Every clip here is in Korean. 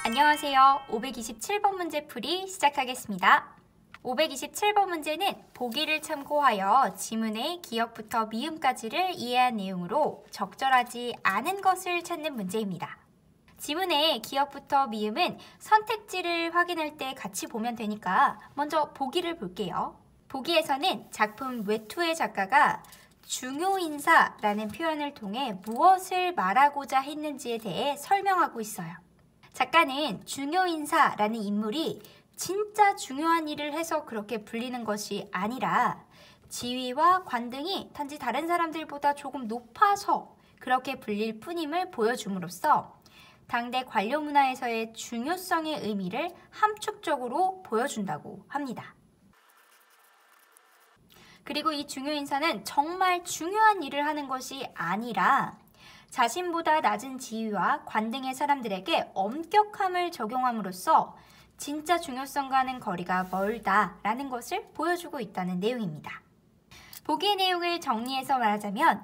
안녕하세요. 527번 문제 풀이 시작하겠습니다. 527번 문제는 보기를 참고하여 지문의 기역부터 미음까지를 이해한 내용으로 적절하지 않은 것을 찾는 문제입니다. 지문의 기역부터 미음은 선택지를 확인할 때 같이 보면 되니까 먼저 보기를 볼게요. 보기에서는 작품 외투의 작가가 중요인사라는 표현을 통해 무엇을 말하고자 했는지에 대해 설명하고 있어요. 작가는 중요인사라는 인물이 진짜 중요한 일을 해서 그렇게 불리는 것이 아니라 지위와 관등이 단지 다른 사람들보다 조금 높아서 그렇게 불릴 뿐임을 보여줌으로써 당대 관료 문화에서의 중요성의 의미를 함축적으로 보여준다고 합니다. 그리고 이 중요인사는 정말 중요한 일을 하는 것이 아니라 자신보다 낮은 지위와 관등의 사람들에게 엄격함을 적용함으로써 진짜 중요성과는 거리가 멀다라는 것을 보여주고 있다는 내용입니다. 보기의 내용을 정리해서 말하자면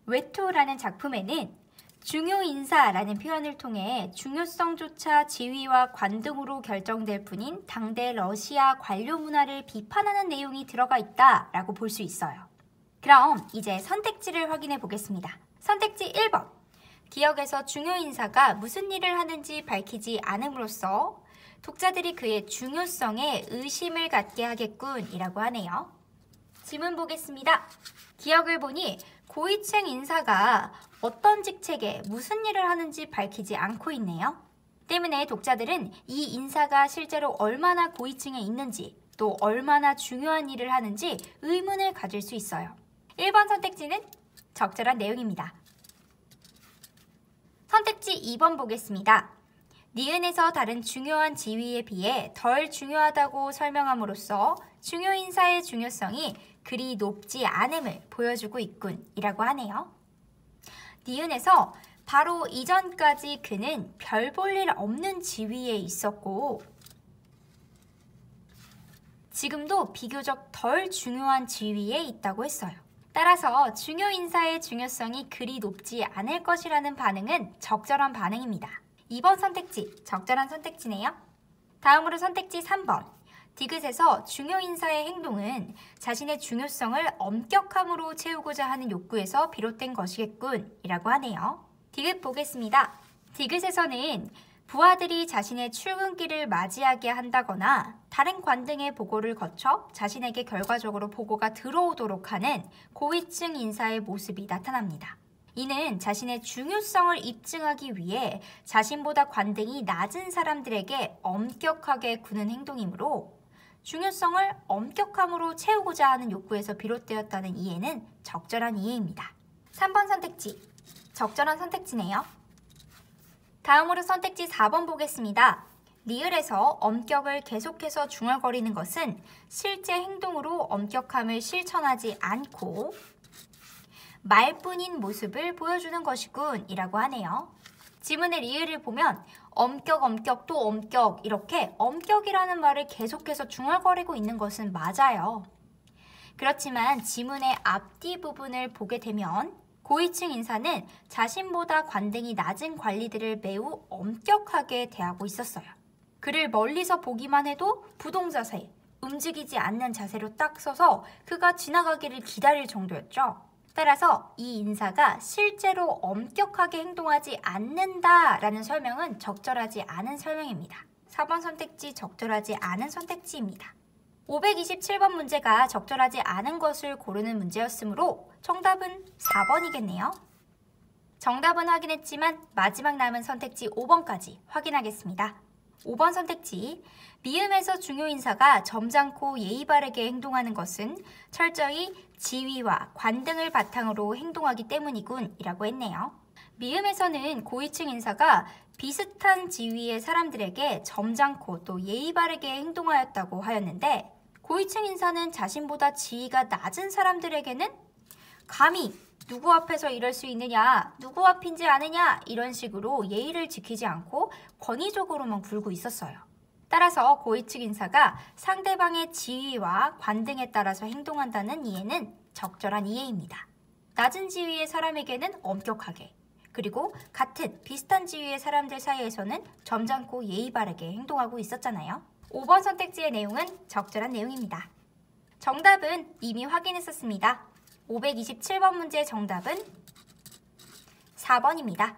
외투라는 작품에는 중요인사라는 표현을 통해 중요성조차 지위와 관등으로 결정될 뿐인 당대 러시아 관료 문화를 비판하는 내용이 들어가 있다라고 볼 수 있어요. 그럼 이제 선택지를 확인해 보겠습니다. 선택지 1번. 기역에서 중요인사가 무슨 일을 하는지 밝히지 않음으로써 독자들이 그의 중요성에 의심을 갖게 하겠군 이라고 하네요. 지문 보겠습니다. 기역을 보니 고위층 인사가 어떤 직책에 무슨 일을 하는지 밝히지 않고 있네요. 때문에 독자들은 이 인사가 실제로 얼마나 고위층에 있는지 또 얼마나 중요한 일을 하는지 의문을 가질 수 있어요. 1번 선택지는 적절한 내용입니다. 선택지 2번 보겠습니다. 니은에서 다른 중요한 지위에 비해 덜 중요하다고 설명함으로써 중요인사의 중요성이 그리 높지 않음을 보여주고 있군 이라고 하네요. 니은에서 바로 이전까지 그는 별 볼 일 없는 지위에 있었고 지금도 비교적 덜 중요한 지위에 있다고 했어요. 따라서 중요인사의 중요성이 그리 높지 않을 것이라는 반응은 적절한 반응입니다. 2번 선택지, 적절한 선택지네요. 다음으로 선택지 3번. 디귿에서 중요인사의 행동은 자신의 중요성을 엄격함으로 채우고자 하는 욕구에서 비롯된 것이겠군 이라고 하네요. 디귿 보겠습니다. 디귿에서는 부하들이 자신의 출근길을 맞이하게 한다거나 다른 관등의 보고를 거쳐 자신에게 결과적으로 보고가 들어오도록 하는 고위층 인사의 모습이 나타납니다. 이는 자신의 중요성을 입증하기 위해 자신보다 관등이 낮은 사람들에게 엄격하게 구는 행동이므로 중요성을 엄격함으로 채우고자 하는 욕구에서 비롯되었다는 이해는 적절한 이해입니다. 3번 선택지, 적절한 선택지네요. 다음으로 선택지 4번 보겠습니다. 리을에서 엄격을 계속해서 중얼거리는 것은 실제 행동으로 엄격함을 실천하지 않고 말뿐인 모습을 보여주는 것이군 이라고 하네요. 지문의 리을을 보면 엄격, 또 엄격 이렇게 엄격이라는 말을 계속해서 중얼거리고 있는 것은 맞아요. 그렇지만 지문의 앞뒤 부분을 보게 되면 고위층 인사는 자신보다 관등이 낮은 관리들을 매우 엄격하게 대하고 있었어요. 그를 멀리서 보기만 해도 부동자세, 움직이지 않는 자세로 딱 서서 그가 지나가기를 기다릴 정도였죠. 따라서 이 인사가 실제로 엄격하게 행동하지 않는다라는 설명은 적절하지 않은 설명입니다. 4번 선택지 적절하지 않은 선택지입니다. 527번 문제가 적절하지 않은 것을 고르는 문제였으므로 정답은 4번이겠네요. 정답은 확인했지만 마지막 남은 선택지 5번까지 확인하겠습니다. 5번 선택지, 미음에서 중요인사가 점잖고 예의 바르게 행동하는 것은 철저히 지위와 관등을 바탕으로 행동하기 때문이군 이라고 했네요. 미음에서는 고위층 인사가 비슷한 지위의 사람들에게 점잖고 또 예의 바르게 행동하였다고 하였는데 고위층 인사는 자신보다 지위가 낮은 사람들에게는 감히 누구 앞에서 이럴 수 있느냐, 누구 앞인지 아느냐 이런 식으로 예의를 지키지 않고 권위적으로만 굴고 있었어요. 따라서 고위층 인사가 상대방의 지위와 관등에 따라서 행동한다는 이해는 적절한 이해입니다. 낮은 지위의 사람에게는 엄격하게, 그리고 같은 비슷한 지위의 사람들 사이에서는 점잖고 예의 바르게 행동하고 있었잖아요. 5번 선택지의 내용은 적절한 내용입니다. 정답은 이미 확인했었습니다. 527번 문제의 정답은 4번입니다.